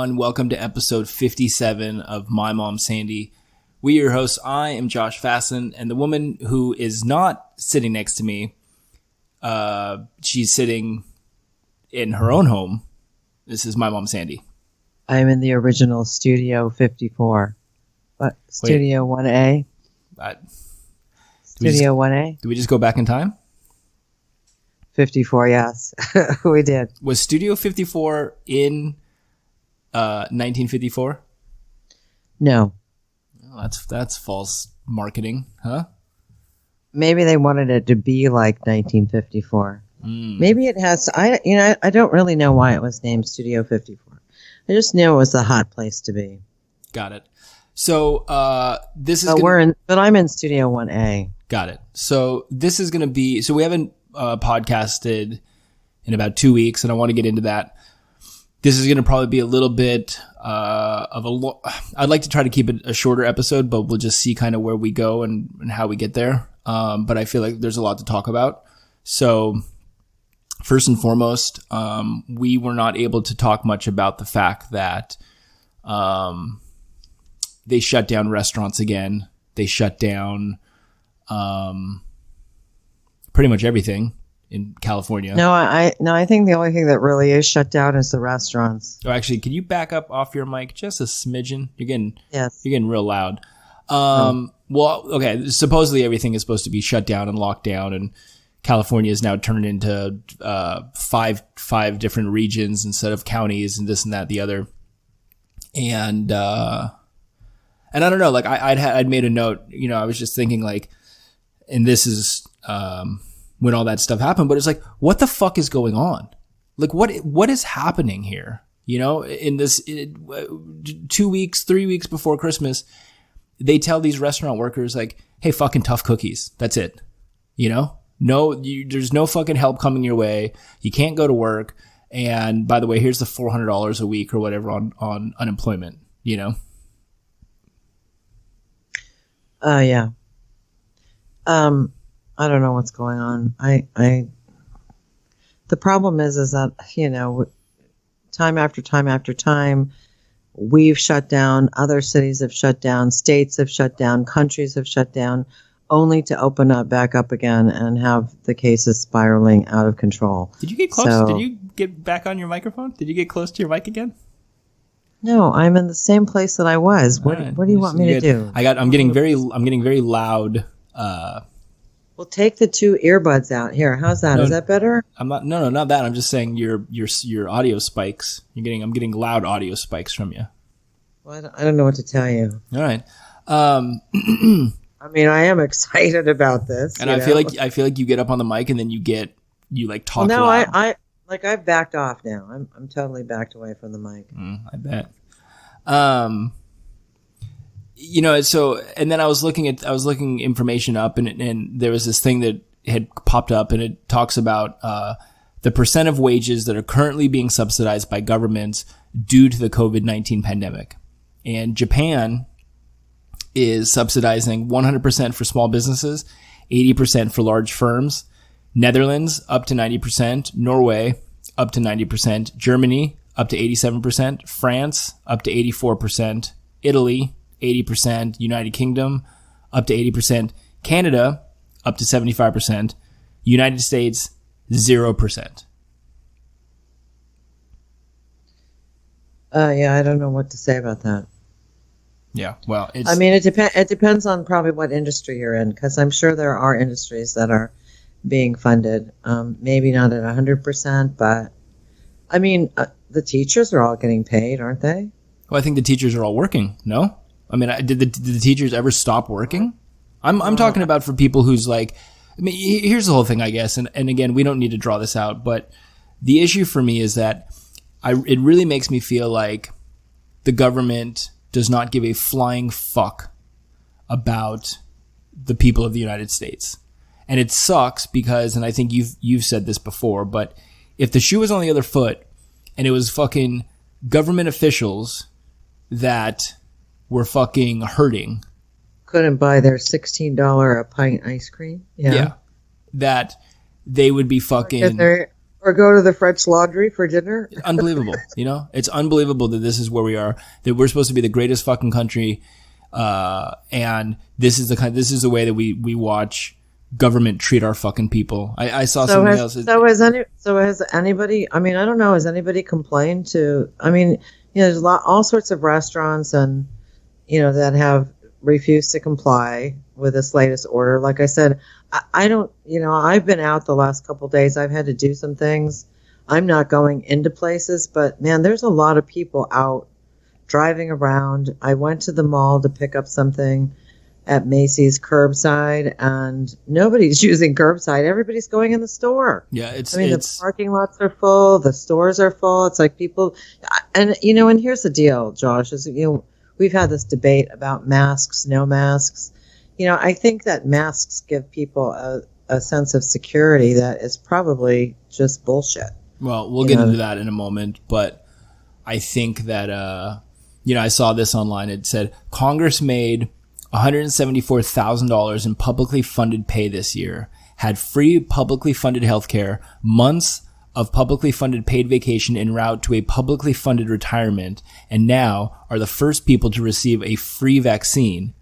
everyone. Welcome to episode 57 of My Mom Sandy. We are your hosts. I am Josh Fasten, and the woman who is not sitting next to me, she's sitting in her own home. This is My Mom Sandy. I'm in the original Studio 54. What? Studio 1A? Studio 1A? Did we just go back in time? 54, yes. We did. Was Studio 54 in 1954? No. Oh, that's false marketing, huh? Maybe they wanted it to be like 1954. Maybe it has. I don't really know why it was named Studio 54. I just knew it was a hot place to be. Got it. So this is. But I'm in Studio 1A. Got it. So this is going to be. So we haven't podcasted in about 2 weeks, and I want to get into that. This is going to probably be a little bit of a. I'd like to try to keep it a shorter episode, but we'll just see kind of where we go and how we get there. But I feel like there's a lot to talk about. So first and foremost, we were not able to talk much about the fact that they shut down restaurants again. They shut down pretty much everything in California. No, I think the only thing that really is shut down is the restaurants. Oh, actually, can you back up off your mic just a smidgen? You're Yes. getting real loud. Well, okay. Supposedly everything is supposed to be shut down and locked down, and California is now turned into five different regions instead of counties, and this and that, the other. And I don't know. Like I'd made a note. I was just thinking like, and this is when all that stuff happened. But it's like, what the fuck is going on? Like, what is happening here? In this 2 weeks, 3 weeks before Christmas, they tell these restaurant workers like, "Hey, fucking tough cookies. That's it." There's no fucking help coming your way. You can't go to work. And by the way, here's the $400 a week or whatever on unemployment. Yeah. I don't know what's going on. The problem is that, time after time after time, we've shut down, other cities have shut down, states have shut down, countries have shut down, only to open up back up again and have the cases spiraling out of control. Did you get close? Did you get back on your microphone? Did you get close to your mic again? No, I'm in the same place that I was. What do you want me to do? I'm getting very loud. Well, take the two earbuds out. Here, how's that? Is that better? No, not that. I'm just saying your audio spikes. I'm getting loud audio spikes from you. Well, I don't know what to tell you. All right. I mean, I am excited about this. And I feel like you get up on the mic and then you talk. No, loud. I've backed off now. I'm totally backed away from the mic. I bet. So, and then I was looking information up and there was this thing that had popped up and it talks about, the percent of wages that are currently being subsidized by governments due to the COVID-19 pandemic. And Japan is subsidizing 100% for small businesses, 80% for large firms. Netherlands up to 90%, Norway up to 90%, Germany up to 87%, France up to 84%, Italy 80%, United Kingdom up to 80%, Canada up to 75%, United States 0%. Yeah, I don't know what to say about that. Yeah, well, it depends on probably what industry you're in, because I'm sure there are industries that are being funded. Maybe not at 100%, but the teachers are all getting paid, aren't they? Well, I think the teachers are all working. No, did the teachers ever stop working? I'm talking about for people who's like, here's the whole thing, I guess, and again, we don't need to draw this out, but the issue for me is that it really makes me feel like the government does not give a flying fuck about the people of the United States. And it sucks because, and I think you've said this before, but if the shoe was on the other foot and it was fucking government officials that were fucking hurting. Couldn't buy their $16 a pint ice cream. Yeah. That they would be fucking... Or go to the French Laundry for dinner. Unbelievable. It's unbelievable that this is where we are, that we're supposed to be the greatest fucking country. And this is the way that we watch government treat our fucking people. I saw something else. So has anybody, I mean, I don't know, has anybody complained to, I mean, there's all sorts of restaurants and, that have refused to comply with this latest order. Like I said, I don't, I've been out the last couple of days. I've had to do some things. I'm not going into places, but man, there's a lot of people out driving around. I went to the mall to pick up something at Macy's curbside, and nobody's using curbside. Everybody's going in the store. Yeah, the parking lots are full. The stores are full. It's like people, and here's the deal, Josh, is, we've had this debate about masks, no masks. I think that masks give people a sense of security that is probably just bullshit. Well, we'll get into that in a moment, but I think that, I saw this online. It said Congress made $174,000 in publicly funded pay this year, had free publicly funded healthcare, months of publicly funded paid vacation en route to a publicly funded retirement, and now are the first people to receive a free vaccine.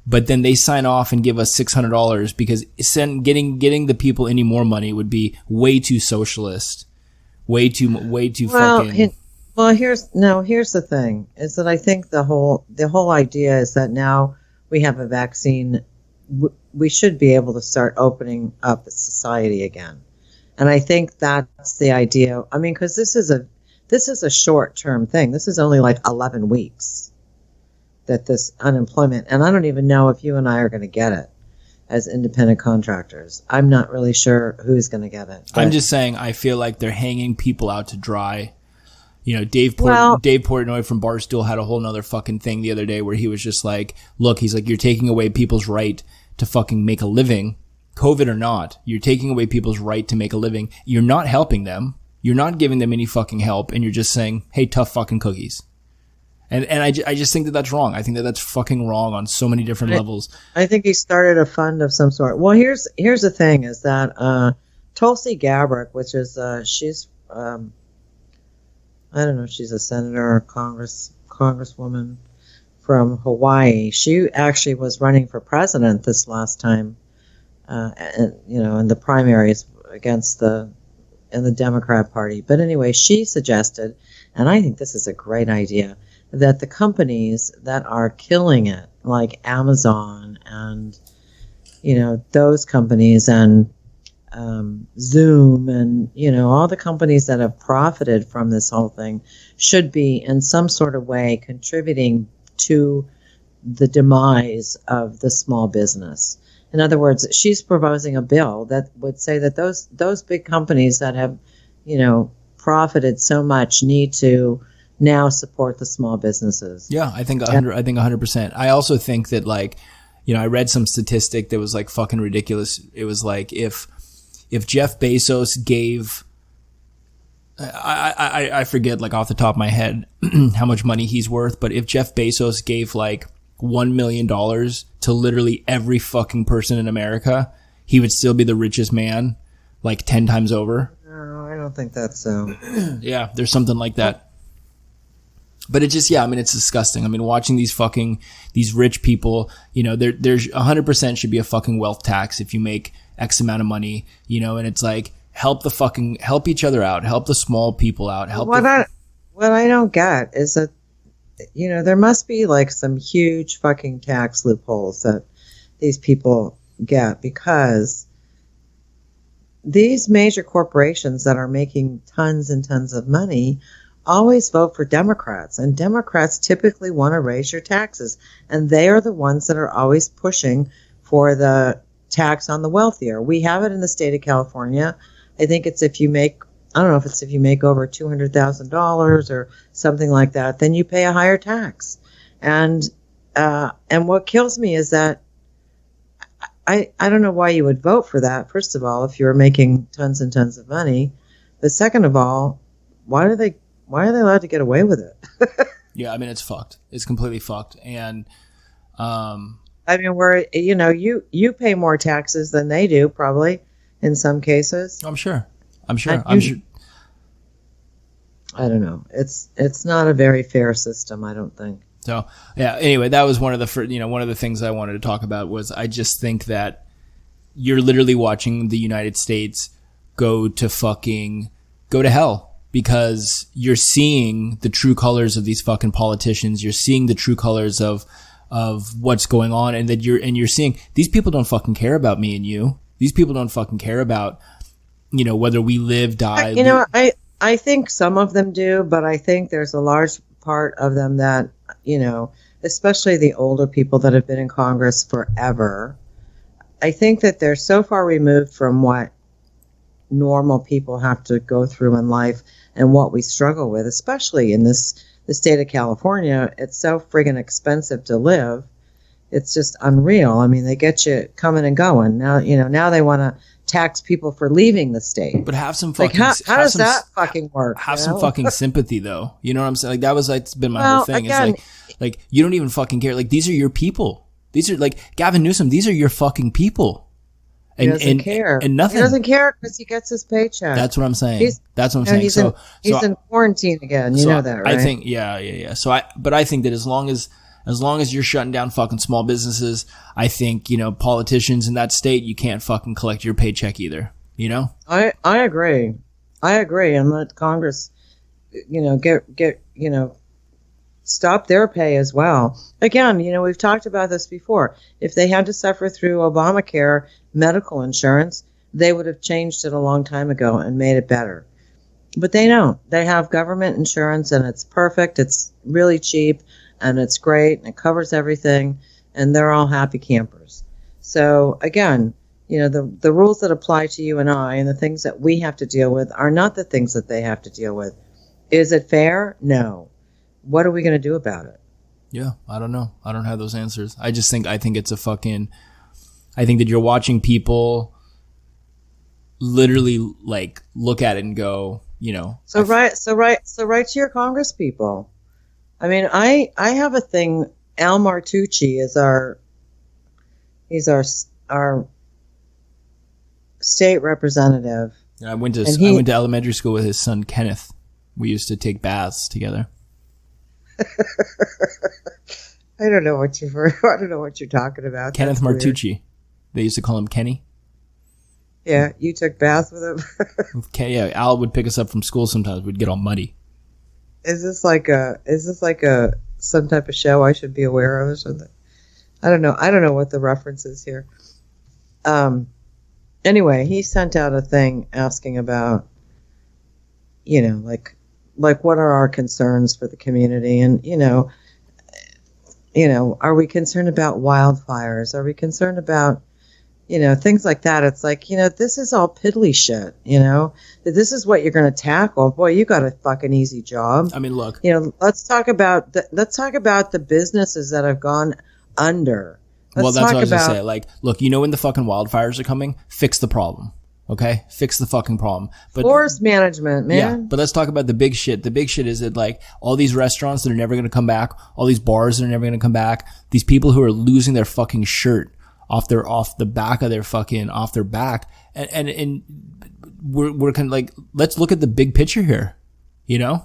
But then they sign off and give us $600 because getting the people any more money would be way too socialist, way too fucking. Well, here's the thing: is that I think the whole idea is that now we have a vaccine, we should be able to start opening up society again, and I think that's the idea. I mean, because this is a short-term thing. This is only like 11 weeks. That this unemployment, and I don't even know if you and I are going to get it as independent contractors. I'm not really sure who's going to get it. I'm just saying, I feel like they're hanging people out to dry. Dave Portnoy from Barstool had a whole nother fucking thing the other day where he was just like, look, he's like, you're taking away people's right to fucking make a living, COVID or not. You're taking away people's right to make a living. You're not helping them. You're not giving them any fucking help. And you're just saying, hey, tough fucking cookies. And I just think that that's wrong. I think that that's fucking wrong on so many different levels. I think he started a fund of some sort. Well, here's the thing: is that Tulsi Gabbard, which is she's I don't know, she's a senator or congresswoman from Hawaii. She actually was running for president this last time, in the primaries in the Democrat Party. But anyway, she suggested, and I think this is a great idea, that the companies that are killing it, like Amazon and, those companies and Zoom and, all the companies that have profited from this whole thing should be in some sort of way contributing to the demise of the small business. In other words, she's proposing a bill that would say that those big companies that have, profited so much need to now support the small businesses. Yeah, I think 100%. I also think that, like, I read some statistic that was like fucking ridiculous. It was like if Jeff Bezos gave, I forget like off the top of my head how much money he's worth, but if Jeff Bezos gave like $1 million to literally every fucking person in America, he would still be the richest man like 10 times over. No, I don't think that's so. Yeah, there's something like that. But it just, it's disgusting. I mean, watching these rich people, there's 100% should be a fucking wealth tax if you make X amount of money, and it's like, help each other out, help the small people out. What I don't get is that, there must be like some huge fucking tax loopholes that these people get, because these major corporations that are making tons and tons of money always vote for Democrats, and Democrats typically want to raise your taxes, and they are the ones that are always pushing for the tax on the wealthier. We have it in the state of California. I think it's if you make over $200,000 or something like that, then you pay a higher tax. And what kills me is that I don't know why you would vote for that, first of all, if you're making tons and tons of money. But second of all, why are they allowed to get away with it? Yeah, it's fucked. It's completely fucked. And where you pay more taxes than they do, probably, in some cases. I'm sure. I'm sure. I don't know. It's not a very fair system, I don't think. So yeah. Anyway, that was one of the things I wanted to talk about was I just think that you're literally watching the United States go to hell because you're seeing the true colors of these fucking politicians. You're seeing the true colors of what's going on, and that you're seeing these people don't fucking care about me and you. These people don't fucking care about, whether we live, die. I think some of them do, but I think there's a large part of them that, especially the older people that have been in Congress forever, I think that they're so far removed from what normal people have to go through in life and what we struggle with, especially in the state of California. It's so friggin' expensive to live. It's just unreal. I mean, they get you coming and going. Now, now they want to tax people for leaving the state. But have some fucking how does that fucking work? Have some fucking sympathy, though. You know what I'm saying? Like that was it's been my whole thing. Again, it's like you don't even fucking care. Like these are your people. These are like Gavin Newsom. These are your fucking people. And, he doesn't care. And nothing. He doesn't care because he gets his paycheck. That's what I'm saying. That's what I'm saying. He's in quarantine again. You know that, right? I think, yeah. But I think that as long as you're shutting down fucking small businesses, I think, politicians in that state, you can't fucking collect your paycheck either. I agree. And let Congress, get stop their pay as well. Again, we've talked about this before. If they had to suffer through Obamacare medical insurance, they would have changed it a long time ago and made it better. But they don't. They have government insurance and it's perfect. It's really cheap and it's great and it covers everything and they're all happy campers. So again, the rules that apply to you and I and the things that we have to deal with are not the things that they have to deal with. Is it fair? No. What are we going to do about it? Yeah, I don't know. I don't have those answers. I think it's I think that you're watching people literally like look at it and go, So write to your Congress people. I mean, I have a thing. Al Martucci is our state representative. I went to elementary school with his son Kenneth. We used to take baths together. I don't know what you're talking about. Kenneth Martucci. They used to call him Kenny. Yeah, you took baths with him. Yeah, Al would pick us up from school sometimes. We'd get all muddy. Is this like some type of show I should be aware of or something? I don't know what the reference is here. Anyway, he sent out a thing asking about, like what are our concerns for the community? And, are we concerned about wildfires? Are we concerned about, things like that? It's like, this is all piddly shit, this is what you're going to tackle. Boy, you got a fucking easy job. I mean, look, let's talk about the businesses that have gone under. That's what I was going to say. Like, look, when the fucking wildfires are coming, fix the problem. Okay? Fix the fucking problem. But forest management, man. Yeah, but let's talk about the big shit. The big shit is that like all these restaurants that are never going to come back, all these bars that are never going to come back, these people who are losing their fucking shirt off their back, and we're kind of like, let's look at the big picture here, Yeah.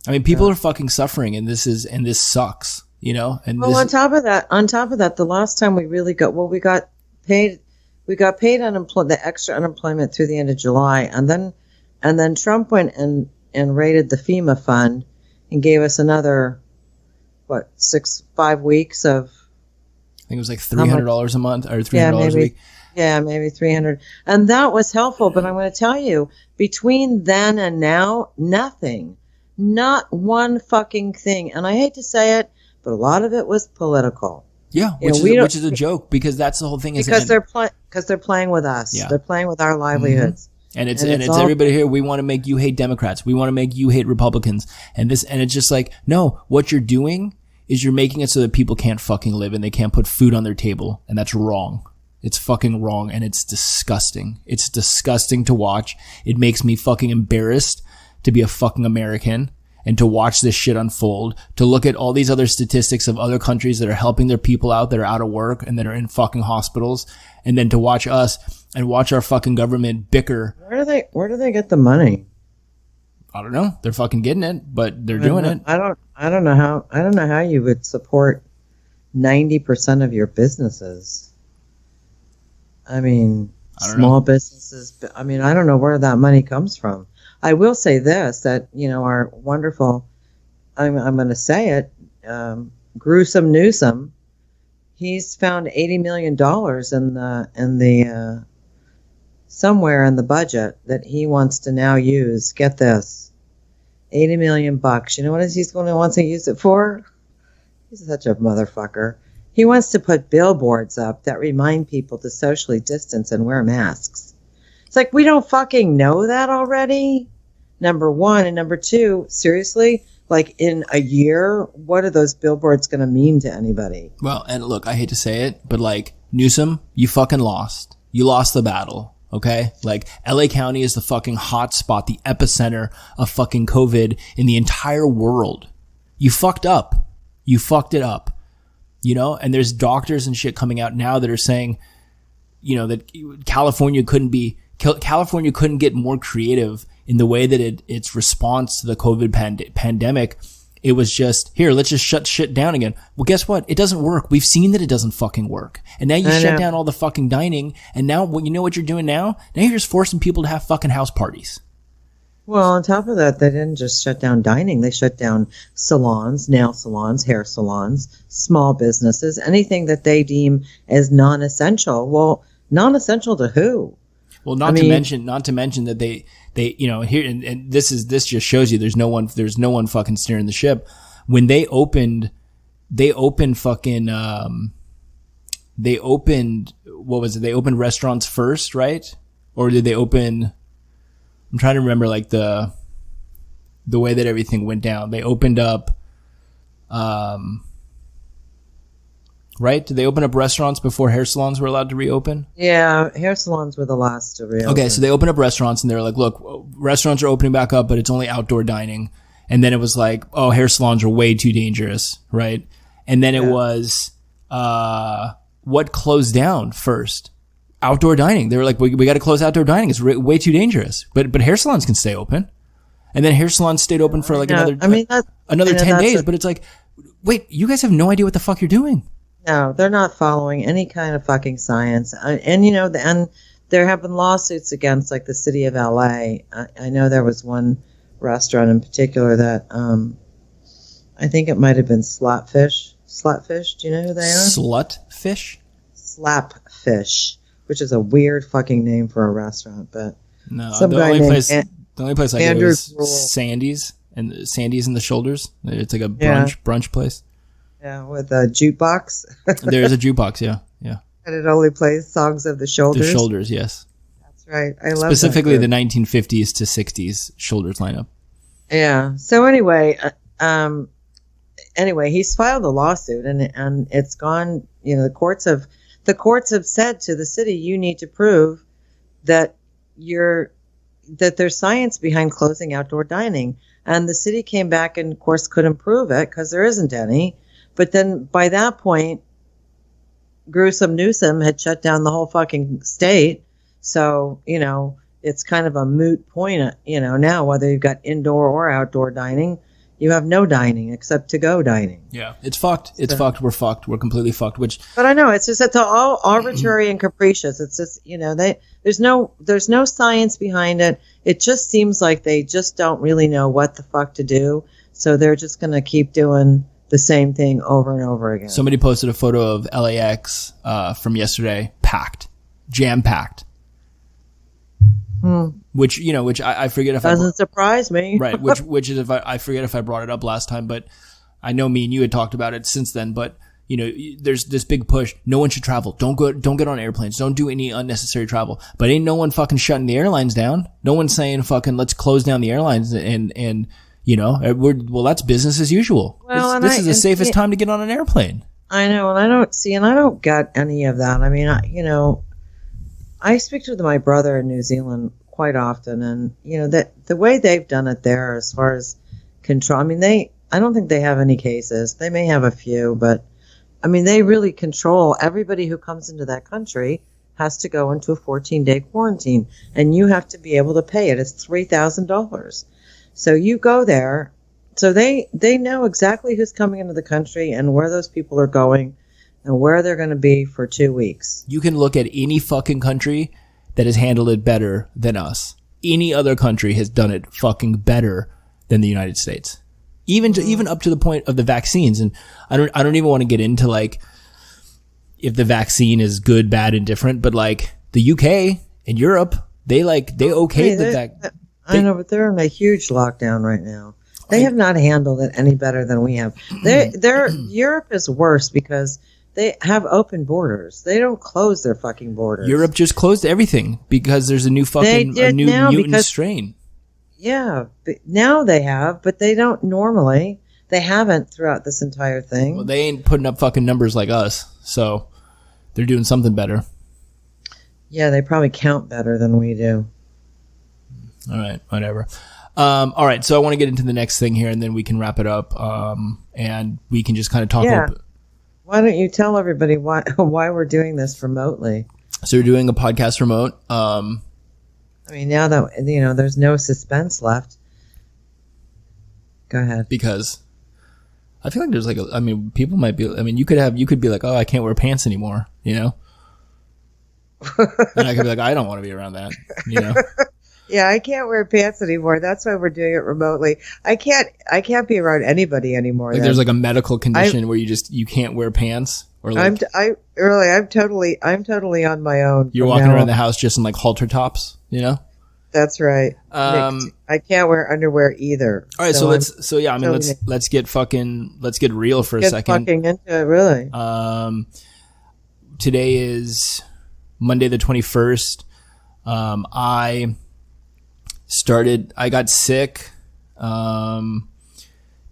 I mean, people are fucking suffering and this sucks, and on top of that, the last time we really we got paid the extra unemployment through the end of July, and then Trump went and raided the FEMA fund and gave us another 5 weeks of, I think it was like $300 a month or $300 a week. Yeah, maybe 300. And that was helpful, but I'm going to tell you, between then and now, nothing. Not one fucking thing. And I hate to say it, but a lot of it was political. Yeah, which is a joke, because that's the whole thing. Because they're playing with us. Yeah. They're playing with our livelihoods. Mm-hmm. And it's everybody here. We want to make you hate Democrats. We want to make you hate Republicans. And it's just like, no, what you're doing is you're making it so that people can't fucking live and they can't put food on their table. And that's wrong. It's fucking wrong. And it's disgusting. It's disgusting to watch. It makes me fucking embarrassed to be a fucking American and to watch this shit unfold, to look at all these other statistics of other countries that are helping their people out, that are out of work and that are in fucking hospitals. And then to watch us and watch our fucking government bicker. Where do they get the money? I don't know. They're fucking getting it, but they're doing it. I don't know how you would support 90% of your businesses. I mean, small businesses. I mean, I don't know where that money comes from. I will say this, that, our wonderful, I'm going to say it, Gruesome Newsom, he's found $80 million in the somewhere in the budget that he wants to now use. Get this, $80 million. You know what he's going to want to use it for? He's such a motherfucker. He wants to put billboards up that remind people to socially distance and wear masks. It's like, we don't fucking know that already, number one. And number two, seriously, like in a year, what are those billboards going to mean to anybody? Well, and look, I hate to say it, but like, Newsom, you fucking lost. You lost the battle. Okay? Like, LA County is the fucking hot spot, the epicenter of fucking COVID in the entire world. You fucked up. You fucked it up. And there's doctors and shit coming out now that are saying, that California couldn't get more creative in the way that its response to the COVID pandemic. It was just, here, let's just shut shit down again. Well, guess what? It doesn't work. We've seen that it doesn't fucking work. And now you shut down all the fucking dining. And now, you know what you're doing now? Now you're just forcing people to have fucking house parties. Well, on top of that, they didn't just shut down dining. They shut down salons, nail salons, hair salons, small businesses, anything that they deem as non-essential. Well, non-essential to who? Well, not to mention that they here, and this just shows you there's no one fucking steering the ship. When they opened fucking, what was it? They opened restaurants first, right? Or did they open, I'm trying to remember like the way that everything went down. They opened up, right? Did they open up restaurants before hair salons were allowed to reopen? Yeah, hair salons were the last to reopen. Okay, so they opened up restaurants and they were like, look, restaurants are opening back up, but it's only outdoor dining. And then it was like, oh, hair salons are way too dangerous, right? And then it was, what closed down first? Outdoor dining. They were like, we got to close outdoor dining. It's way too dangerous. But hair salons can stay open. And then hair salons stayed open for like another 10 days. But it's like, wait, you guys have no idea what the fuck you're doing. No, they're not following any kind of fucking science. And there have been lawsuits against like the city of LA. I know there was one restaurant in particular that I think it might have been Slapfish. Slapfish, do you know who they are? Slutfish? Slapfish, which is a weird fucking name for a restaurant, but no, the only place I go is Sandy's and Sandy's in the Shoulders. It's like a brunch place. Yeah, with a jukebox. There is a jukebox, yeah. And it only plays songs of the Shoulders. The Shoulders, yes. That's right. I love specifically the 1950s to 60s Shoulders lineup. Yeah. So anyway, he's filed a lawsuit, and it's gone. The courts have said to the city, you need to prove that there's science behind closing outdoor dining, and the city came back and of course couldn't prove it because there isn't any. But then by that point, Gruesome Newsom had shut down the whole fucking state. So, it's kind of a moot point, now whether you've got indoor or outdoor dining, you have no dining except to-go dining. Yeah, it's fucked. It's fucked. We're fucked. We're completely fucked. But I know it's all arbitrary and capricious. It's just, there's no science behind it. It just seems like they just don't really know what the fuck to do. So they're just going to keep doing the same thing over and over again. Somebody posted a photo of LAX from yesterday, jam-packed. Which I forget if doesn't surprise me. Right. Which is if I forget if I brought it up last time, but I know me and you had talked about it since then. But there's this big push. No one should travel. Don't get on airplanes. Don't do any unnecessary travel. But ain't no one fucking shutting the airlines down. No one's saying fucking let's close down the airlines and that's business as usual. Well, this is the safest time to get on an airplane. I know, and I don't get any of that. I mean, I speak to my brother in New Zealand quite often, and that the way they've done it there as far as control. I mean, I don't think they have any cases. They may have a few, but I mean, they really control everybody who comes into that country has to go into a 14-day quarantine, and you have to be able to pay it. It's $3,000. So you go there. So they know exactly who's coming into the country and where those people are going and where they're going to be for 2 weeks. You can look at any fucking country that has handled it better than us. Any other country has done it fucking better than the United States. Even up to the point of the vaccines. And I don't even want to get into like if the vaccine is good, bad, and different, but like the UK and Europe, they okayed that. I know, but they're in a huge lockdown right now. They have not handled it any better than we have. Europe is worse because they have open borders. They don't close their fucking borders. Europe just closed everything because there's a new mutant strain. Yeah, but now they have, but they don't normally. They haven't throughout this entire thing. Well, they ain't putting up fucking numbers like us, so they're doing something better. Yeah, they probably count better than we do. All right, whatever. All right, so I want to get into the next thing here, and then we can wrap it up, and we can just kind of talk about. Why don't you tell everybody why we're doing this remotely? So we're doing a podcast remote. I mean, now that there's no suspense left. Go ahead. Because I feel like there's people might be. I mean, you could be like, oh, I can't wear pants anymore, and I could be like, I don't want to be around that, Yeah, I can't wear pants anymore. That's why we're doing it remotely. I can't be around anybody anymore. Like there's like a medical condition where you can't wear pants, or like I'm totally on my own. You're walking around the house just in like halter tops, That's right. I can't wear underwear either. All right, so let's get real for a second. Fucking into it, really. Today is Monday the 21st. I got sick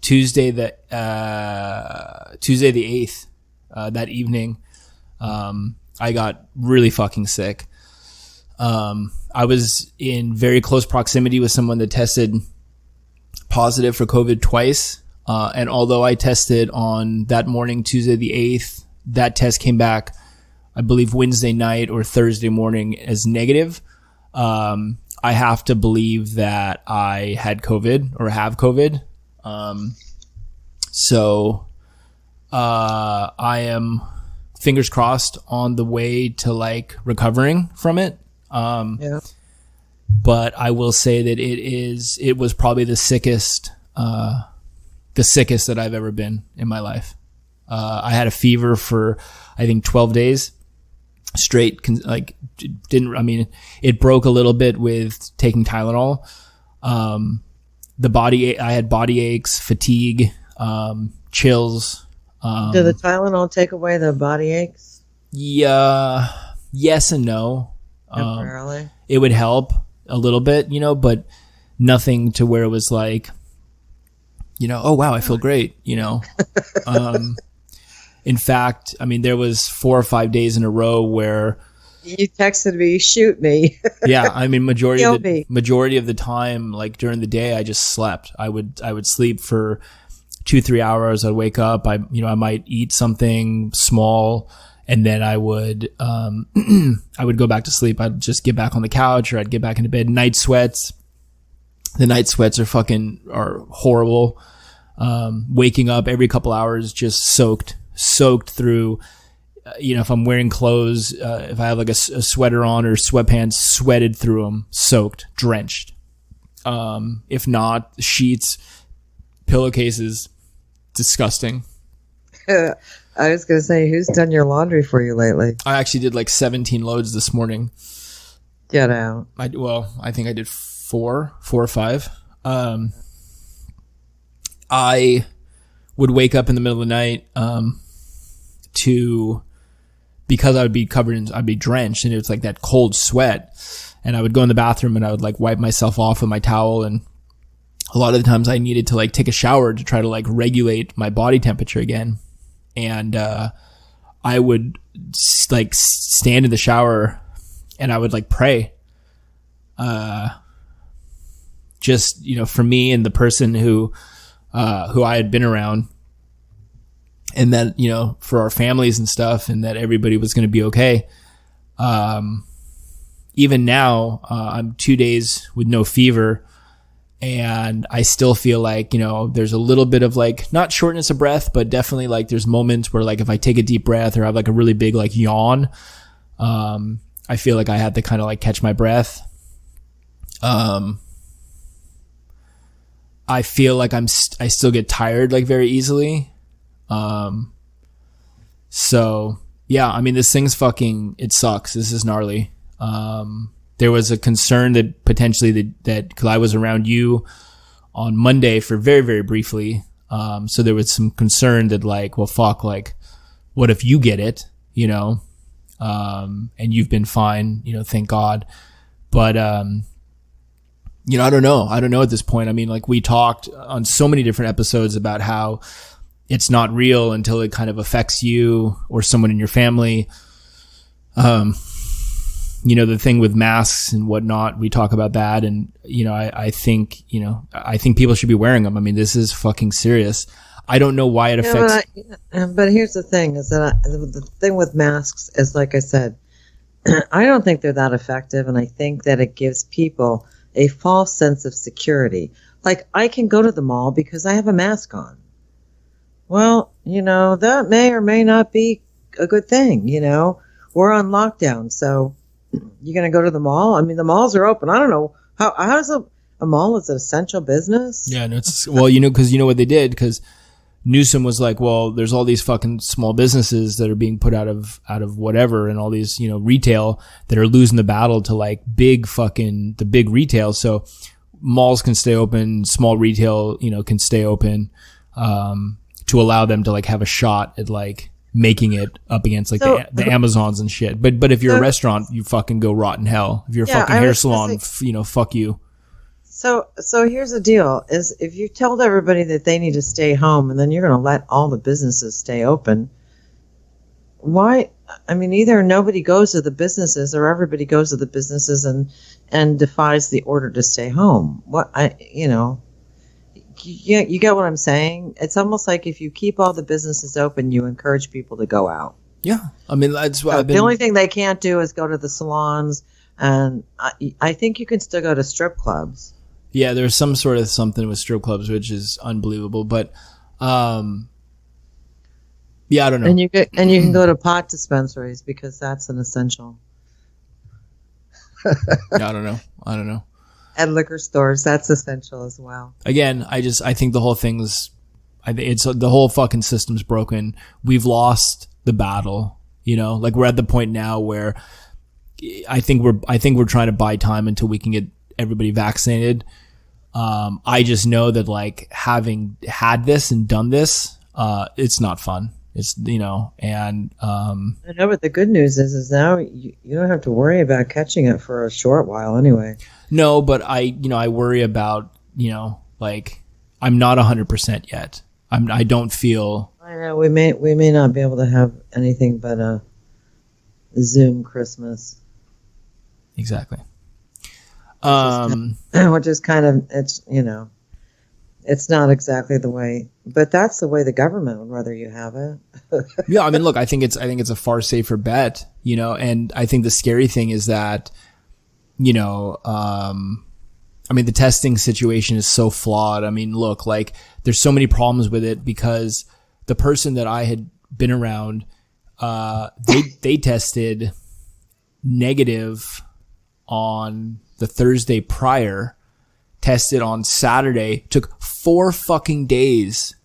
Tuesday the 8th, that evening. I got really fucking sick. I was in very close proximity with someone that tested positive for COVID twice. And although I tested on that morning, Tuesday the 8th, that test came back, I believe Wednesday night or Thursday morning as negative. I have to believe that I had COVID or have COVID. So I am, fingers crossed, on the way to like recovering from it. But I will say that it was probably the sickest that I've ever been in my life. I had a fever for, I think, 12 days straight. It broke a little bit with taking Tylenol. I had body aches, fatigue, chills. Do the Tylenol take away the body aches? Yeah, yes and no. Temporarily? It would help a little bit, but nothing to where it was like, oh wow, I feel great, In fact, there was 4 or 5 days in a row where you texted me, shoot me. Yeah, majority of the time, like during the day, I just slept. I would sleep for 2-3 hours. I'd wake up. I might eat something small, and then I would go back to sleep. I'd just get back on the couch, or I'd get back into bed. Night sweats. The night sweats are horrible. Waking up every couple hours, just soaked through. If I'm wearing clothes, if I have like a sweater on or sweatpants, sweated through them, soaked, drenched. If not, sheets, pillowcases, disgusting. I was going to say, who's done your laundry for you lately? I actually did like 17 loads this morning. Get out. I think I did 4 or 5. I would wake up in the middle of the night, because I would be I'd be drenched, and it was like that cold sweat, and I would go in the bathroom and I would like wipe myself off with my towel, and a lot of the times I needed to like take a shower to try to like regulate my body temperature again. And I would like stand in the shower and I would like pray. Just, for me and the person who I had been around, and that, for our families and stuff, and that everybody was going to be okay. Even now, I'm 2 days with no fever, and I still feel like, there's a little bit of like, not shortness of breath, but definitely like there's moments where like if I take a deep breath or have like a really big like yawn, I feel like I had to kind of like catch my breath. I feel like I still get tired like very easily. So yeah, I mean, this thing's it sucks. This is gnarly. There was a concern that potentially that cause I was around you on Monday for very, very briefly. So there was some concern that like, well, fuck, like, what if you get it, and you've been fine, thank God. But, I don't know. I don't know at this point. I mean, like we talked on so many different episodes about how it's not real until it kind of affects you or someone in your family. The thing with masks and whatnot, we talk about that. And, I think people should be wearing them. I mean, this is fucking serious. I don't know why it affects. But here's the thing is that the thing with masks is, like I said, I don't think they're that effective. And I think that it gives people a false sense of security. Like, I can go to the mall because I have a mask on. Well, that may or may not be a good thing. We're on lockdown. So you're going to go to the mall? I mean, the malls are open. I don't know. How is a mall is an essential business? Yeah, no, well, because what they did, because Newsom was like, well, there's all these fucking small businesses that are being put out of whatever, and all these, retail that are losing the battle to like the big retail. So malls can stay open, small retail, can stay open, to allow them to like have a shot at like making it up against like the Amazons and shit. But if you're a restaurant, you fucking go rot in hell. If you're a fucking hair salon, fuck you. So here's the deal is if you told everybody that they need to stay home and then you're going to let all the businesses stay open, why? I mean, either nobody goes to the businesses or everybody goes to the businesses and defies the order to stay home. You get what I'm saying? It's almost like if you keep all the businesses open, you encourage people to go out. Yeah. I mean, that's what the only thing they can't do is go to the salons, and I think you can still go to strip clubs. Yeah, there's some sort of something with strip clubs, which is unbelievable. But, yeah, I don't know. And you can go to pot dispensaries because that's an essential. Yeah, I don't know. At liquor stores, that's essential as well. Again, I think the whole thing's, the whole fucking system's broken. We've lost the battle, like we're at the point now where I think we're trying to buy time until we can get everybody vaccinated. I just know that like having had this and done this, it's not fun. It's, and, I know, but the good news is now you don't have to worry about catching it for a short while anyway. No, but I worry about, like I'm not 100% yet. I don't feel. I know we may not be able to have anything but a Zoom Christmas. Exactly. Which is kind of, it's not exactly the way, but that's the way the government would rather you have it. Yeah, I mean, look, I think it's a far safer bet, and I think the scary thing is that, I mean, the testing situation is so flawed. I mean, look, like there's so many problems with it because the person that I had been around, they tested negative on the Thursday prior, tested on Saturday, took 4 fucking days.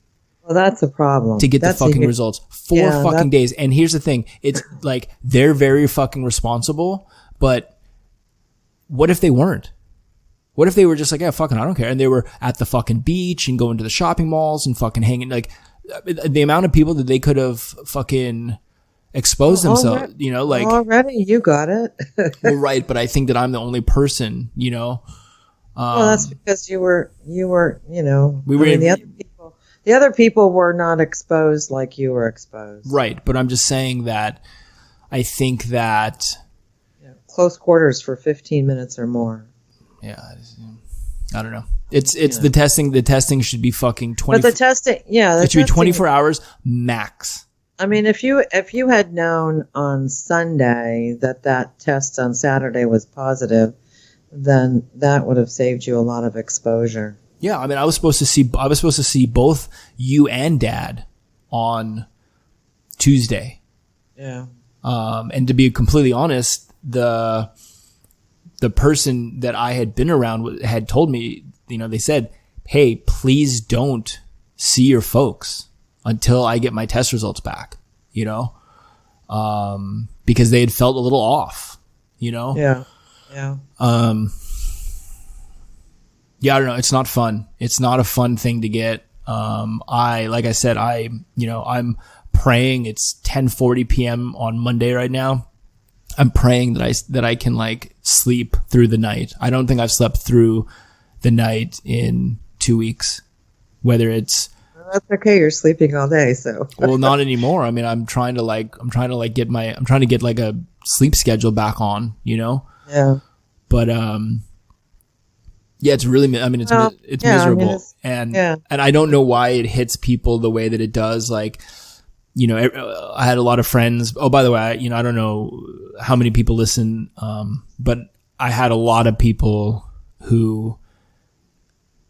Well, that's a problem. To get the fucking results. 4 fucking days. And here's the thing. It's like, they're very fucking responsible, but what if they weren't? What if they were just like, yeah, fucking, I don't care. And they were at the fucking beach and going to the shopping malls and fucking hanging, like the amount of people that they could have fucking exposed themselves, like already you got it. Well, right. But I think that I'm the only person, well, that's because you were, we were, the other people were not exposed like you were exposed. Right. But I'm just saying that I think that close quarters for 15 minutes or more. Yeah, I don't know. It's the testing. The testing should be fucking 20. But the testing, it should be 24 hours max. I mean, if you had known on Sunday that test on Saturday was positive, then that would have saved you a lot of exposure. Yeah, I mean, I was supposed to see both you and Dad on Tuesday. Yeah. And to be completely honest, the person that I had been around had told me, they said, "Hey, please don't see your folks until I get my test results back," because they had felt a little off, Yeah. Yeah. Yeah, I don't know. It's not fun. It's not a fun thing to get. Like I said, I'm praying. It's 10:40 p.m. on Monday right now. I'm praying that I can like sleep through the night. I don't think I've slept through the night in 2 weeks, whether it's, That's okay. You're sleeping all day, so. well, not anymore. I mean, I'm trying to get like a sleep schedule back on, Yeah. but, yeah, it's really, I mean, it's miserable. And I don't know why it hits people the way that it does. Like, I had a lot of friends. Oh, by the way, I don't know how many people listen. But I had a lot of people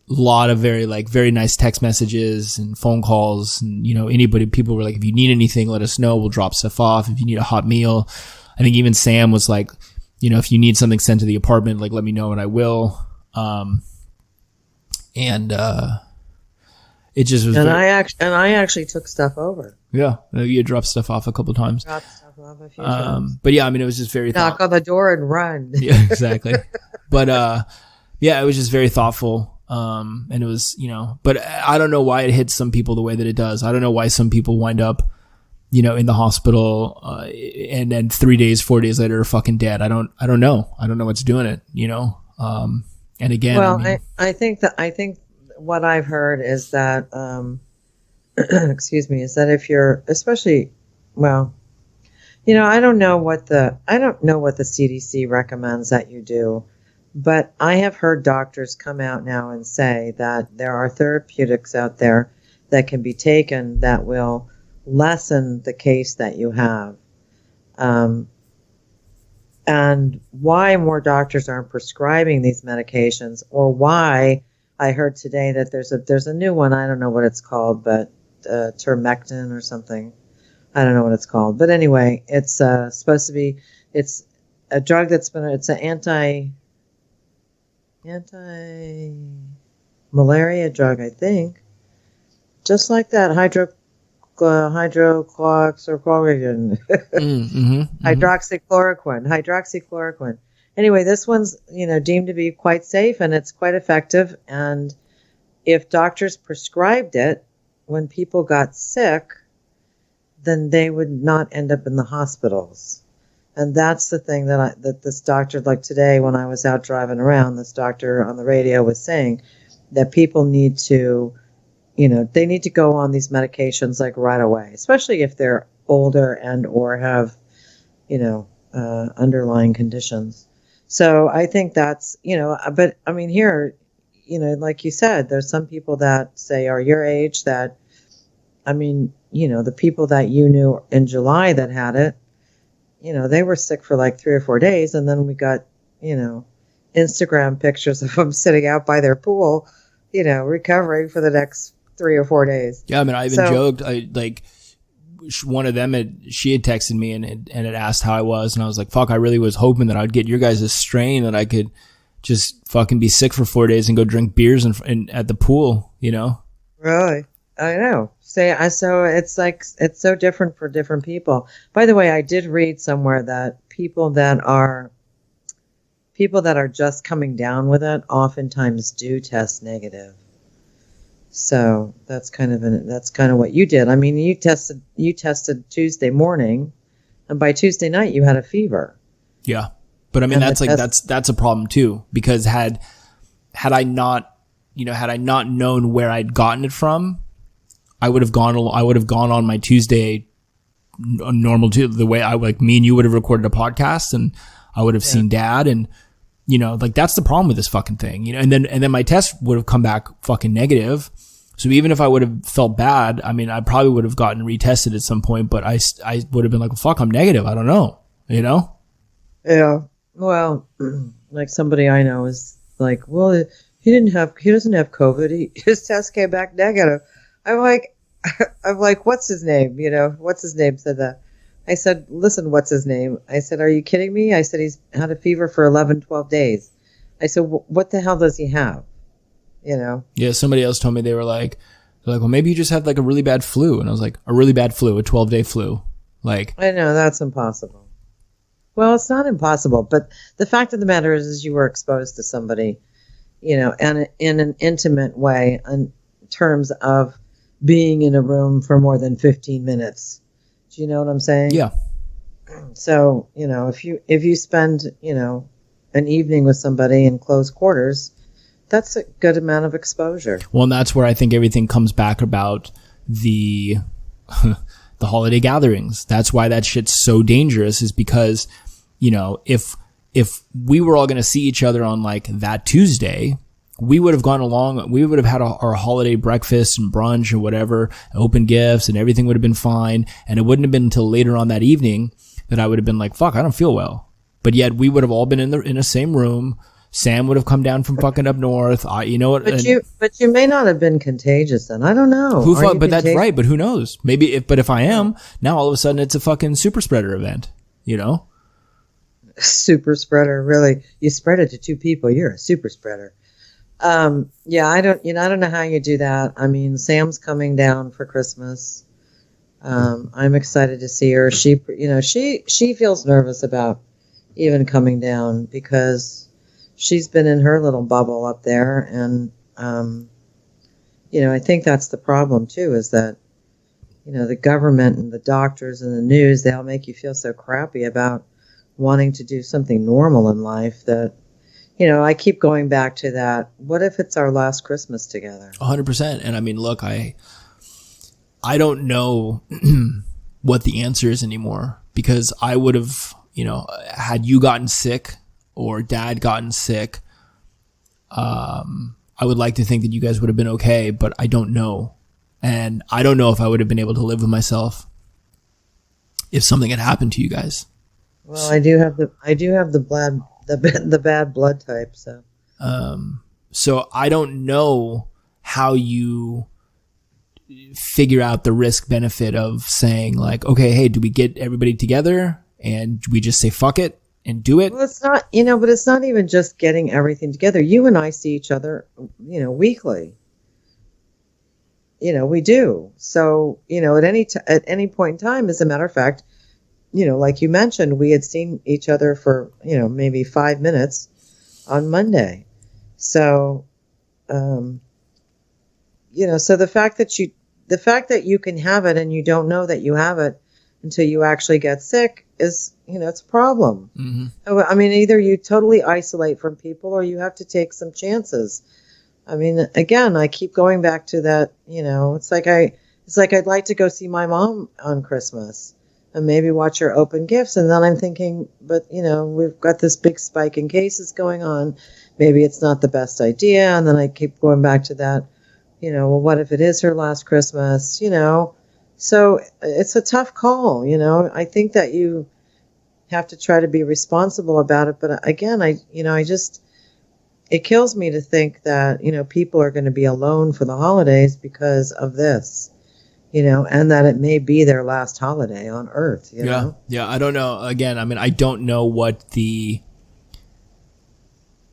very nice text messages and phone calls. And, people were like, if you need anything, let us know. We'll drop stuff off. If you need a hot meal. I think even Sam was like, if you need something sent to the apartment, like, let me know and I will. It just was. I actually took stuff over. Yeah, you dropped stuff off a couple times. Dropped stuff off a few times. But yeah, I mean, it was just very knock on the door and run. Yeah, exactly. But yeah, it was just very thoughtful. And it was, but I don't know why it hits some people the way that it does. I don't know why some people wind up, in the hospital, and then 4 days later are fucking dead. I don't know. I don't know what's doing it, and again, well, I think what I've heard is that, excuse me, is that if you're especially, well, I don't know what the CDC recommends that you do, but I have heard doctors come out now and say that there are therapeutics out there that can be taken that will lessen the case that you have. And why more doctors aren't prescribing these medications, or why I heard today that there's a new one. I don't know what it's called, but termectin or something. I don't know what it's called. But anyway, it's supposed to be, it's a drug it's an anti-malaria drug, I think. Just like that, hydroxychloroquine. Hydroxychloroquine. Anyway, this one's, deemed to be quite safe and it's quite effective. And if doctors prescribed it when people got sick, then they would not end up in the hospitals. And that's the thing that this doctor, like today when I was out driving around, this doctor on the radio was saying that people need to, they need to go on these medications like right away, especially if they're older and or have, underlying conditions. So I think that's, but I mean, here, like you said, there's some people that say are your age that, I mean, the people that you knew in July that had it, they were sick for like 3 or 4 days. And then we got, Instagram pictures of them sitting out by their pool, recovering for the next 3 or 4 days. Yeah. I mean, I even joked, one of them she had texted me and had asked how I was. And I was like, fuck, I really was hoping that I'd get your guys' strain, that I could just fucking be sick for 4 days and go drink beers at the pool, Really? I know. So it's like, it's so different for different people. By the way, I did read somewhere that people that are just coming down with it oftentimes do test negative. So that's kind of what you did. I mean, you tested Tuesday morning, and by Tuesday night you had a fever. Yeah. But I mean, that's a problem too, because had I not known where I'd gotten it from, I would have gone on my Tuesday normal too, the way me and you would have recorded a podcast, and I would have seen Dad, and that's the problem with this fucking thing, and then my test would have come back fucking negative. So even if I would have felt bad, I mean, I probably would have gotten retested at some point, but I would have been like, well, fuck, I'm negative. I don't know, you know? Yeah. Well, like somebody I know is like, well, he doesn't have COVID. His test came back negative. I'm like, what's his name? You know, what's his name said that. I said, listen, what's his name? I said, are you kidding me? I said, he's had a fever for 11, 12 days. I said, what the hell does he have? You know? Yeah, somebody else told me they're like, well, maybe you just had like a really bad flu. And I was like, a really bad flu, a 12-day flu. Like, I know, that's impossible. Well, it's not impossible, but the fact of the matter is you were exposed to somebody, you know, and in an intimate way in terms of being in a room for more than 15 minutes. Do you know what I'm saying? yeah. So, you know, if you spend, you know, an evening with somebody in close quarters, that's a good amount of exposure. Well, and that's where I think everything comes back about the the holiday gatherings. That's why that shit's so dangerous, is because, you know, if we were all going to see each other on like that Tuesday, we would have gone along, we would have had our holiday breakfast and brunch or whatever, open gifts, and everything would have been fine. And it wouldn't have been until later on that evening that I would have been like, fuck, I don't feel well. But yet we would have all been in the same room. Sam would have come down from fucking up north. You know what? But you may not have been contagious then. I don't know. But that's right. But who knows? Maybe if I am, now all of a sudden it's a fucking super spreader event, you know? Super spreader, really? You spread it to two people. You're a super spreader. Yeah, I don't know how you do that. I mean, Sam's coming down for Christmas. I'm excited to see her. She feels nervous about even coming down because she's been in her little bubble up there. And, I think that's the problem too, is that, you know, the government and the doctors and the news, they all make you feel so crappy about wanting to do something normal in life that, you know, I keep going back to that. What if it's our last Christmas together? 100%. And I mean, look, I don't know what the answer is anymore, because I would have, you know, had you gotten sick or Dad gotten sick, I would like to think that you guys would have been okay, but I don't know. And I don't know if I would have been able to live with myself if something had happened to you guys. Well, I do have the bad blood type, so. So I don't know how you figure out the risk benefit of saying like, okay, hey, do we get everybody together and we just say fuck it and do it? Well, it's not, you know, but it's not even just getting everything together. You and I see each other, you know, weekly. You know, we do. So, you know, at any point in time, as a matter of fact, you know, like you mentioned, we had seen each other for, you know, maybe 5 minutes on Monday. So, you know, so the fact that you can have it and you don't know that you have it until you actually get sick is, you know, it's a problem. Mm-hmm. I mean, either you totally isolate from people or you have to take some chances. I mean, again, I keep going back to that, you know, it's like I'd like to go see my mom on Christmas and maybe watch her open gifts. And then I'm thinking, but, you know, we've got this big spike in cases going on. Maybe it's not the best idea. And then I keep going back to that, you know, well, what if it is her last Christmas, you know? So it's a tough call, you know. I think that you have to try to be responsible about it. But again, it kills me to think that, you know, people are going to be alone for the holidays because of this. You know, and that it may be their last holiday on Earth, you know? Yeah, I don't know. Again, I mean, I don't know what the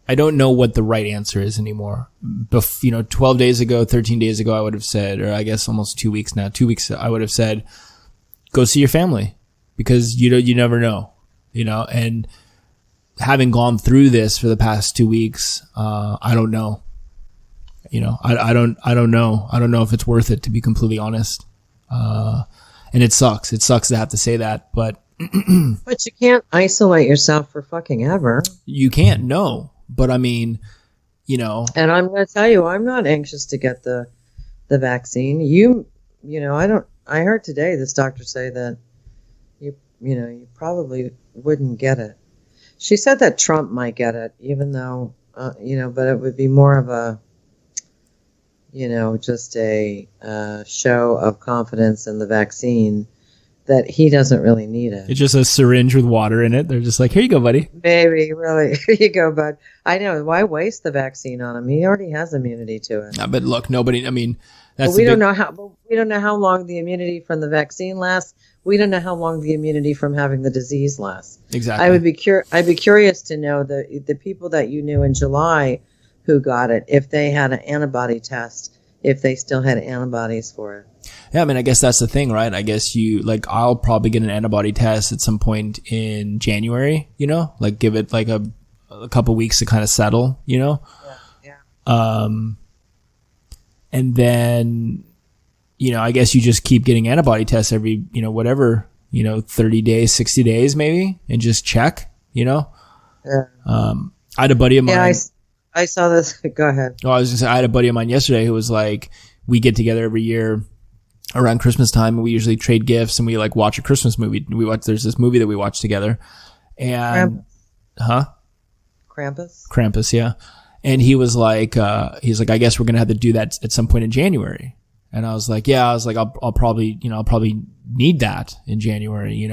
right answer is anymore. 12 days ago, 13 days ago, I would have said, or I guess almost 2 weeks now, 2 weeks, I would have said, go see your family, because you never know, you know, and having gone through this for the past 2 weeks, I don't know. You know, I don't know. I don't know if it's worth it, to be completely honest. And it sucks. It sucks to have to say that, but. But you can't isolate yourself for fucking ever. You can't, no. But I mean, you know. And I'm going to tell you, I'm not anxious to get the vaccine. You know, I heard today this doctor say that you probably wouldn't get it. She said that Trump might get it, even though, you know, but it would be more of a, just a show of confidence in the vaccine, that he doesn't really need it. It's just a syringe with water in it. They're just like, here you go, buddy. Maybe, really. Here you go, bud. I know. Why waste the vaccine on him? He already has immunity to it. But look, nobody, I mean, that's we don't know how long the immunity from the vaccine lasts. We don't know how long the immunity from having the disease lasts. Exactly. I'd be curious to know the people that you knew in July who got it, if they had an antibody test, if they still had antibodies for it. Yeah, I mean, I guess that's the thing, right? I guess I'll probably get an antibody test at some point in January, like give it like a couple weeks to kind of settle, Yeah. And then, I guess you just keep getting antibody tests every, 30 days, 60 days maybe, and just check, Yeah. I had a buddy of mine. Yeah, I saw this. Go ahead. Oh, I was going to say, I had a buddy of mine yesterday who was like, we get together every year around Christmas time, and we usually trade gifts, and we like watch a Christmas movie. There's this movie that we watch together, and Krampus, yeah. And he was like, I guess we're gonna have to do that at some point in January. And I was like, yeah. I was like, I'll probably need that in January,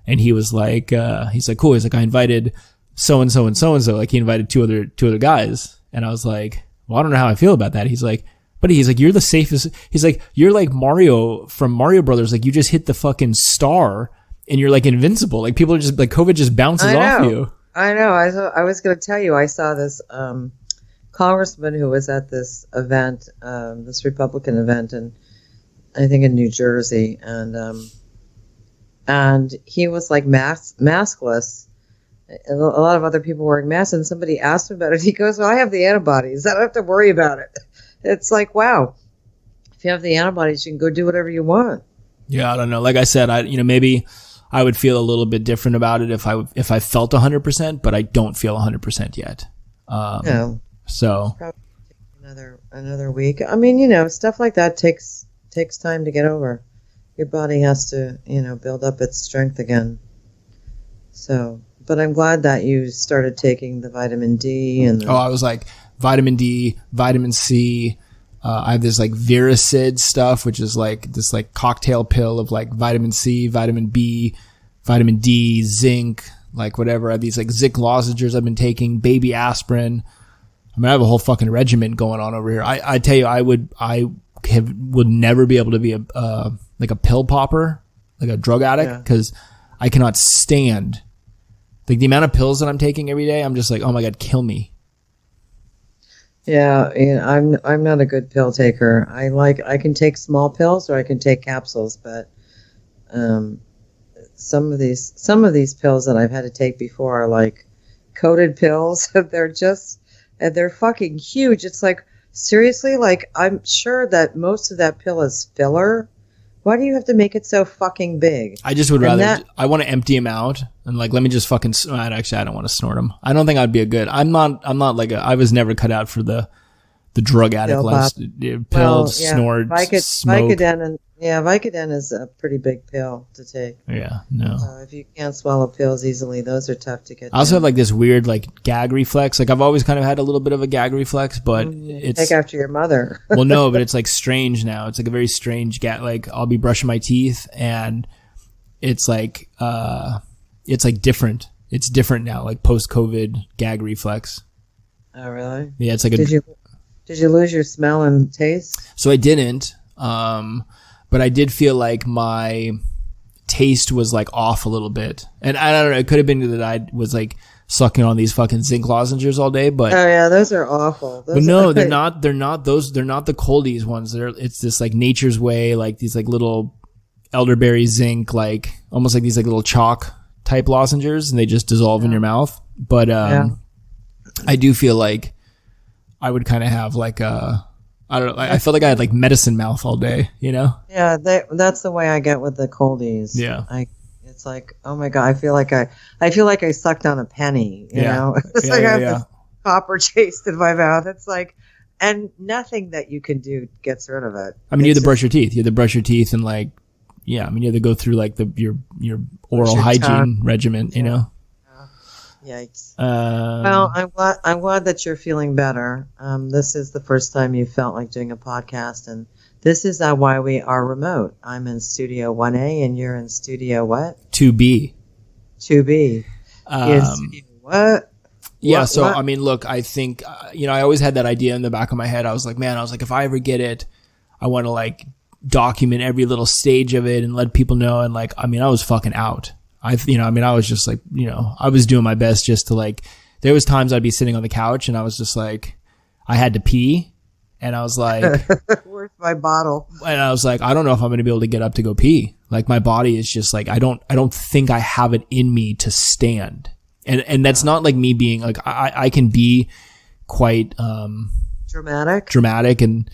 And he was like, he's like, cool. He's like, I invited so and so and so and so. Like he invited two other guys, and I was like, well, I don't know how I feel about that. He's like, buddy, he's like, you're the safest. He's like, you're like Mario from Mario Brothers. Like you just hit the fucking star and you're like invincible. Like people are just like, COVID just bounces off you. I know. I was going to tell you, I saw this congressman who was at this event, this Republican event, and I think in New Jersey, and he was like maskless. A lot of other people wearing masks, and somebody asked him about it. He goes, well, I have the antibodies. I don't have to worry about it. It's like, wow, if you have the antibodies, you can go do whatever you want. Yeah, I don't know. Like I said, maybe I would feel a little bit different about it if I felt 100%, but I don't feel 100% yet. No. So probably another week. I mean, stuff like that takes time to get over. Your body has to, build up its strength again. So, but I'm glad that you started taking the vitamin D and. I was like. Vitamin D, vitamin C. I have this like Viracid stuff, which is like this like cocktail pill of like vitamin C, vitamin B, vitamin D, zinc, like whatever. I have these like zinc lozenges I've been taking, baby aspirin. I mean, I have a whole fucking regimen going on over here. I tell you, I would never be able to be like a pill popper, like a drug addict, because I cannot stand like the amount of pills that I'm taking every day. I'm just like, oh my God, kill me. Yeah, I'm not a good pill taker. I can take small pills or I can take capsules, but some of these pills that I've had to take before are like coated pills. They're fucking huge. It's like, seriously, like I'm sure that most of that pill is filler. Why do you have to make it so fucking big? I just would rather. I want to empty them out and like let me just fucking. Actually, I don't want to snort them. I don't think I'd be a good. I'm not like I was never cut out for the drug addict pill, snort, smoke. Vicodin is a pretty big pill to take. Yeah, no. If you can't swallow pills easily, those are tough to get. I also have like this weird like gag reflex. Like I've always kind of had a little bit of a gag reflex, but it's take after your mother. Well, no, but it's like strange now. It's like a very strange gag. Like I'll be brushing my teeth and it's like different. It's different now. Like post-COVID gag reflex. Oh, really? Yeah, it's like Did you lose your smell and taste? So I didn't. But I did feel like my taste was like off a little bit. And I don't know, it could have been that I was like sucking on these fucking zinc lozenges all day, but. Oh yeah, those are awful. But no, they're not the coldies ones. It's this like Nature's Way, like these like little elderberry zinc, like almost like these like little chalk type lozenges, and they just dissolve in your mouth. But, I do feel like I would kind of have like I don't know. I felt like I had like medicine mouth all day, Yeah, that's the way I get with the coldies. Yeah, it's like, oh my God, I feel like I sucked on a penny. You know, it's like I have this copper taste in my mouth. It's like, and nothing that you can do gets rid of it. I mean, you have to brush your teeth. You have to brush your teeth and like, you have to go through like your oral hygiene regimen. Yikes. Well, I'm glad that you're feeling better. This is the first time you felt like doing a podcast, and this is why we are remote. I'm in Studio 1A, and you're in Studio what? 2B. 2B. What? Yeah. So, I mean, look, I think, I always had that idea in the back of my head. I was like, if I ever get it, I want to like document every little stage of it and let people know. And like, I was fucking out. I was just like, I was doing my best just to like, there was times I'd be sitting on the couch and I was just like, I had to pee. And I was like, where's my bottle? And I was like, I don't know if I'm going to be able to get up to go pee. Like my body is just like, I don't think I have it in me to stand. And that's not like me being like, I can be quite, dramatic and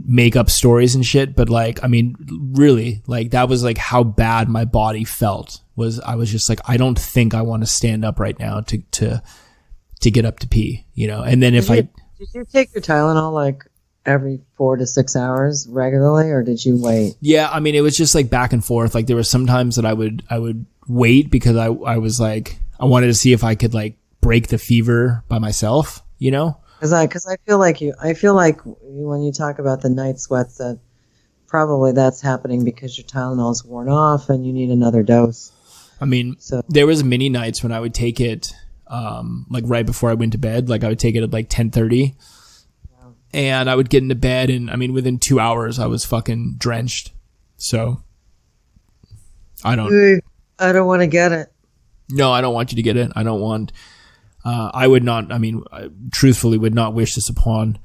make up stories and shit. But like, really, like that was like how bad my body felt. I was just like, I don't think I want to stand up right now to get up to pee, and then did you take your Tylenol like every 4 to 6 hours regularly, or did you wait? Yeah. it was just like back and forth. Like there were some times that I would wait because I was like, I wanted to see if I could like break the fever by myself, Because I feel like when you talk about the night sweats, that probably that's happening because your Tylenol's worn off and you need another dose. There was many nights when I would take it, like right before I went to bed. Like I would take it at like 10:30, and I would get into bed, and within 2 hours I was fucking drenched. So I don't want to get it. No, I don't want you to get it. I don't want. I would not. I truthfully would not wish this upon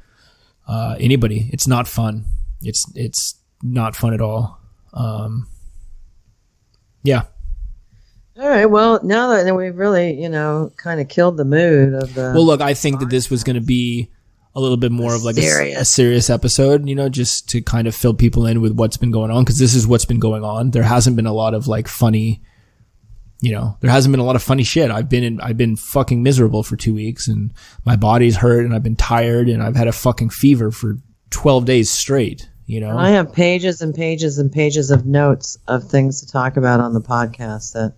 anybody. It's not fun. It's not fun at all. Yeah. All right. Well, now that we've really, kind of killed the mood of the. Well, look, I think that this was going to be a little bit more of like a serious episode, just to kind of fill people in with what's been going on, because this is what's been going on. There hasn't been a lot of like funny. There hasn't been a lot of funny shit. I've been fucking miserable for 2 weeks, and my body's hurt, and I've been tired, and I've had a fucking fever for 12 days straight, And I have pages and pages and pages of notes of things to talk about on the podcast that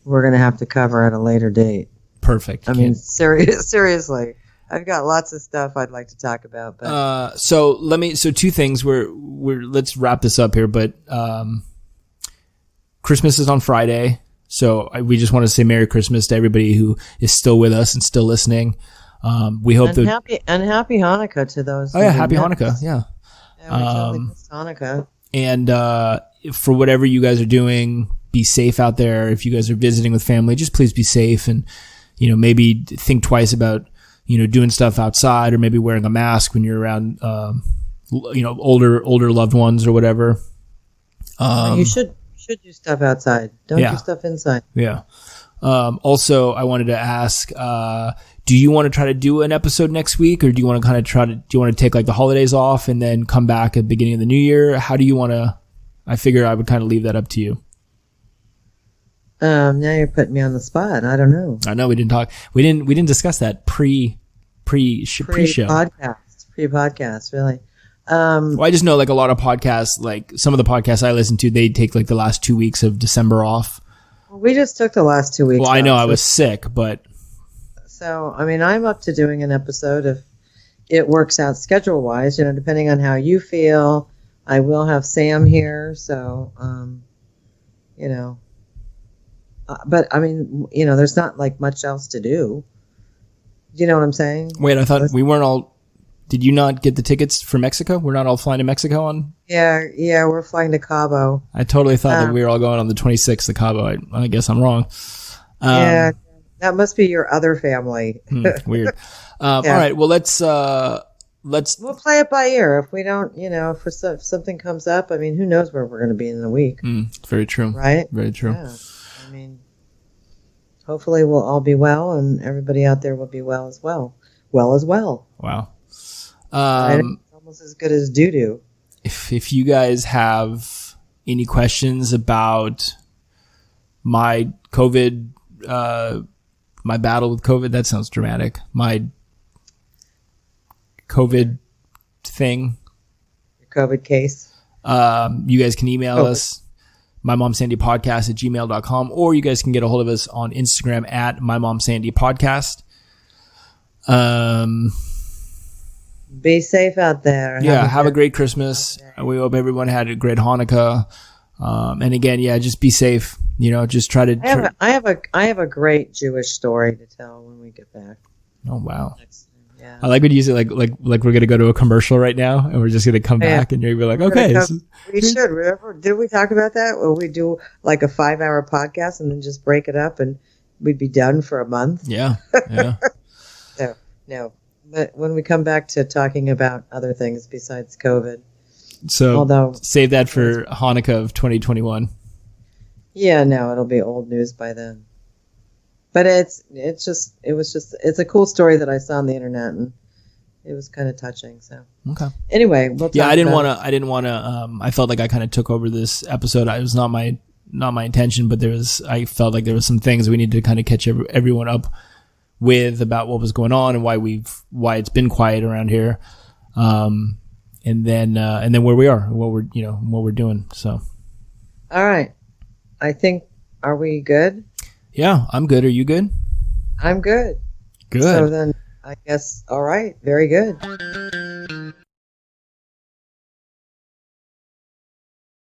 we're going to have to cover at a later date. Perfect. Seriously. I've got lots of stuff I'd like to talk about. But. So two things. Let's wrap this up here, but, Christmas is on Friday. So we just want to say Merry Christmas to everybody who is still with us and still listening. We hope happy Hanukkah to those. Oh yeah, happy Hanukkah. Yeah. Yeah, we totally missed Hanukkah. And for whatever you guys are doing, be safe out there. If you guys are visiting with family, just please be safe, and maybe think twice about doing stuff outside, or maybe wearing a mask when you're around older loved ones or whatever. You should do stuff outside. Don't do stuff inside. Yeah. Also, I wanted to ask, do you want to try to do an episode next week, or do you want to do you want to take like the holidays off and then come back at the beginning of the new year? How do you want to, I figure I would kind of leave that up to you. Now you're putting me on the spot. I don't know. I know we didn't discuss that pre-show. Pre-podcast, really. Well, I just know like a lot of podcasts, like some of the podcasts I listen to, they take like the last 2 weeks of December off. Well, we just took the last 2 weeks. Well, I know I was sick, but. So, I'm up to doing an episode if it works out schedule wise, depending on how you feel. I will have Sam here. So, but there's not like much else to do. Do you know what I'm saying? Wait, I thought we weren't all. Did you not get the tickets for Mexico? We're not all flying to Mexico on? Yeah, we're flying to Cabo. I totally thought that we were all going on the 26th to Cabo. I guess I'm wrong. Yeah, that must be your other family. Weird. All right, well, let's. We'll play it by ear. If we don't, if something comes up, who knows where we're going to be in a week? Very true. Right? Very true. Yeah. Hopefully we'll all be well, and everybody out there will be well as well. Wow. It's almost as good as doo-doo. If you guys have any questions about my COVID, my battle with COVID, that sounds dramatic. My COVID thing. Your COVID case. You guys can email us. mymomsandypodcast@gmail.com, or you guys can get a hold of us on Instagram at mymomsandypodcast. Be safe out there. Have a great Christmas. We hope everyone had a great Hanukkah. And again, just be safe. Just try to. I have a great Jewish story to tell when we get back. Oh wow! Yeah. I like when you use it like we're gonna go to a commercial right now, and we're just gonna come back, and you're gonna be like, okay. We should. Remember? Did we talk about that? Well, we do like a 5-hour podcast and then just break it up, and we'd be done for a month. Yeah. No. But when we come back to talking about other things besides COVID, so save that for Hanukkah of 2021. Yeah, no, it'll be old news by then. But it's a cool story that I saw on the internet, and it was kind of touching. So okay. Anyway, we'll talk I didn't want to. I felt like I kind of took over this episode. It was not my intention, but I felt like there was some things we needed to kind of catch everyone up with about what was going on and why it's been quiet around here, and then where we are, what we're doing. So, all right, I think, are we good? Yeah, I'm good. Are you good? I'm good. Good. So then, I guess, all right, very good.